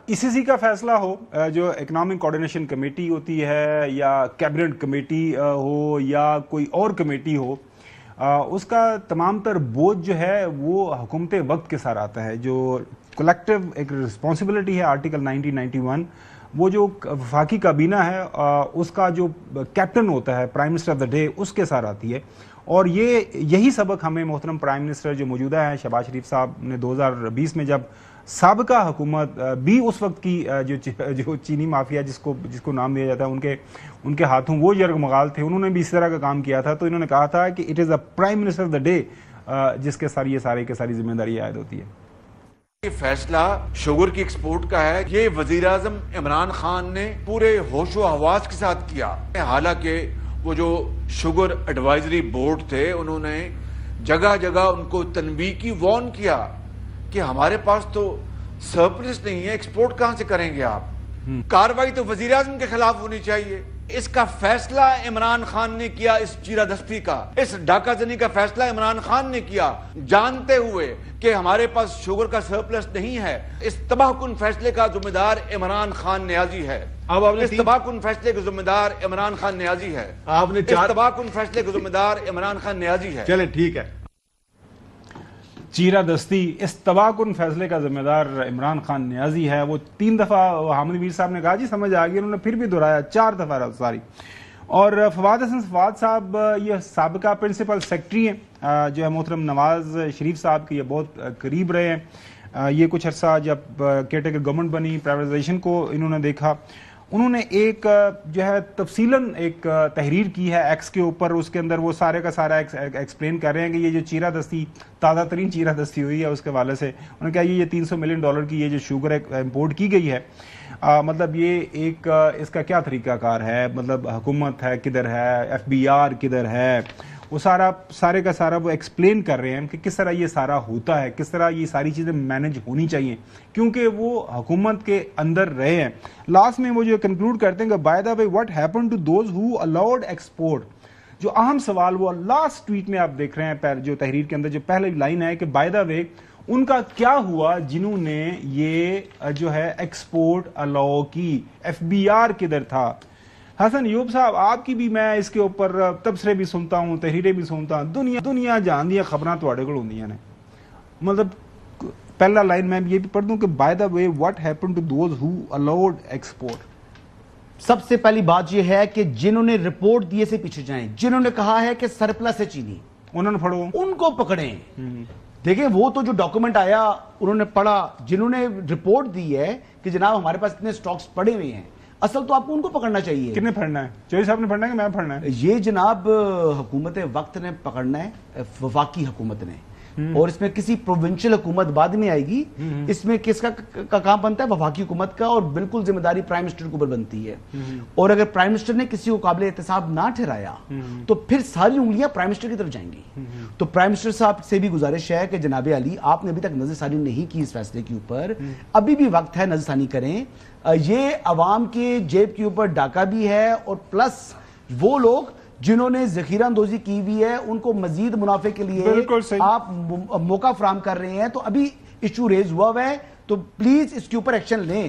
ECC کا فیصلہ ہو، جو اکنامک کوارڈینیشن کمیٹی ہوتی ہے یا کیبنٹ کمیٹی ہو یا کوئی اور کمیٹی ہو، اس کا تمام تر بوجھ جو ہے وہ حکومت وقت کے ساتھ آتا ہے. جو کلیکٹیو ایک رسپانسبلٹی ہے آرٹیکل 1991، وہ جو وفاقی کابینہ ہے اس کا جو کیپٹن ہوتا ہے prime minister of the day, اس کے ساتھ آتی ہے. اور یہی سبق ہمیں محترم پرائم منسٹر جو موجودہ ہیں شہباز شریف صاحب نے 2020 میں، جب سابقہ حکومت بھی اس وقت کی جو چینی مافیا جس کو نام دیا جاتا ہے ان کے ہاتھوں وہ یرغمال تھے، انہوں نے بھی اس طرح کا کام کیا تھا. تو انہوں نے کہا تھا کہ it is a prime minister of the day جس کے ساری ساری ذمہ داری عائد ہوتی ہے. یہ فیصلہ شوگر کی ایکسپورٹ کا ہے، یہ وزیراعظم عمران خان نے پورے ہوش و حواس کے ساتھ کیا. حالانکہ وہ جو شوگر ایڈوائزری بورڈ تھے انہوں نے جگہ جگہ ان کو تنبیہ کی، وارن کیا کہ ہمارے پاس تو سرپلس نہیں ہے، ایکسپورٹ کہاں سے کریں گے آپ. کارروائی تو وزیراعظم کے خلاف ہونی چاہیے. اس کا فیصلہ عمران خان نے کیا، اس چیرہ دستی کا، اس ڈاکہ زنی کا فیصلہ عمران خان نے کیا، جانتے ہوئے کہ ہمارے پاس شوگر کا سرپلس نہیں ہے. اس تباہ کن فیصلے کا ذمہ دار عمران خان نیازی ہے. اس تباہ کن فیصلے کا ذمہ دار عمران خان نیازی ہے. اس تباہ کن فیصلے کا ذمہ دار عمران خان نیازی ہے. چلیں ٹھیک ہے. چیرہ دستی اس تباہ کن فیصلے کا ذمہ دار عمران خان نیازی ہے. وہ 3 دفعہ حامد میر صاحب نے کہا جی سمجھ آ گئی، انہوں نے پھر بھی دہرایا 4 دفعہ ساری. اور فواد حسن فواد صاحب یہ سابقہ پرنسپل سیکرٹری ہیں، جو ہے محترم نواز شریف صاحب کے یہ بہت قریب رہے ہیں. یہ کچھ عرصہ جب کیئر گورنمنٹ بنی، پرائیویٹائزیشن کو انہوں نے دیکھا، انہوں نے ایک جو ہے تفصیلاً ایک تحریر کی ہے ایکس کے اوپر. اس کے اندر وہ سارے کا سارا ایکسپلین کر رہے ہیں کہ یہ جو چیرہ دستی، تازہ ترین چیرہ دستی ہوئی ہے اس کے حوالے سے انہوں نے کہا یہ $300 ملین کی یہ جو شوگر امپورٹ کی گئی ہے، مطلب یہ ایک اس کا کیا طریقہ کار ہے، مطلب حکومت ہے کدھر ہے، FBR کدھر ہے، وہ سارے کا سارا وہ ایکسپلین کر رہے ہیں کہ کس طرح یہ سارا ہوتا ہے، کس طرح یہ ساری چیزیں مینج ہونی چاہیے، کیونکہ وہ حکومت کے اندر رہے ہیں. لاسٹ میں وہ جو کنکلوڈ کرتے ہیں کہ by the way what happen to those who allowed export. جو اہم سوال وہ لاسٹ ٹویٹ میں آپ دیکھ رہے ہیں، جو تحریر کے اندر جو پہلی لائن ہے کہ بائی دا وے ان کا کیا ہوا جنہوں نے یہ جو ہے ایکسپورٹ الاؤ کی، FBR کدھر تھا. حسن ایوب صاحب آپ کی بھی میں اس کے اوپر تبصرے بھی سنتا ہوں، تحریریں بھی سنتا ہوں، دنیا جان دیا خبراں تواڈے کول ہوندیاں نے. مطلب پہلا لائن میں یہ بھی پڑھ دوں کہ by the way what happen to those who allowed export. سب سے پہلی بات یہ ہے کہ جنہوں نے رپورٹ دیے سے پیچھے جائیں، جنہوں نے کہا ہے کہ سرپلس ہے چینی، انہوں نے پڑھو، ان کو پکڑیں. دیکھیں وہ تو جو ڈاکومنٹ آیا انہوں نے پڑھا، جنہوں نے رپورٹ دی ہے کہ جناب ہمارے پاس اتنے سٹاکس پڑے ہوئے ہیں، اصل تو آپ کو ان کو پکڑنا چاہیے. کتنے پڑھنا ہے؟ چوہدری صاحب نے پڑھنا ہے کہ میں پڑھنا ہے؟ یہ جناب حکومت وقت نے پکڑنا ہے، وفاقی حکومت نے، اور اس میں کسی پروونشل حکومت بعد میں آئے گی. اس میں کس کا کام بنتا ہے؟ وفاقی حکومت کا، اور بالکل ذمہ داری پرائم منسٹر کے اوپر بنتی ہے. اور اگر پرائم منسٹر نے کسی کو قابل احتساب نہ ٹھہرایا تو پھر ساری انگلیاں پرائم منسٹر کی طرف جائیں گی. تو پرائم منسٹر صاحب سے بھی گزارش ہے کہ جناب علی آپ نے ابھی تک نظر ثانی نہیں کی اس فیصلے کے اوپر، ابھی بھی وقت ہے، نظر ثانی کریں. یہ عوام کے جیب کے اوپر ڈاکہ بھی ہے، اور پلس وہ لوگ جنہوں نے ذخیرہ اندوزی کی ہوئی ہے ان کو مزید منافع کے لیے آپ موقع فراہم کر رہے ہیں. تو ابھی ایشو ریز ہوا ہے، تو پلیز اس کے اوپر ایکشن لیں.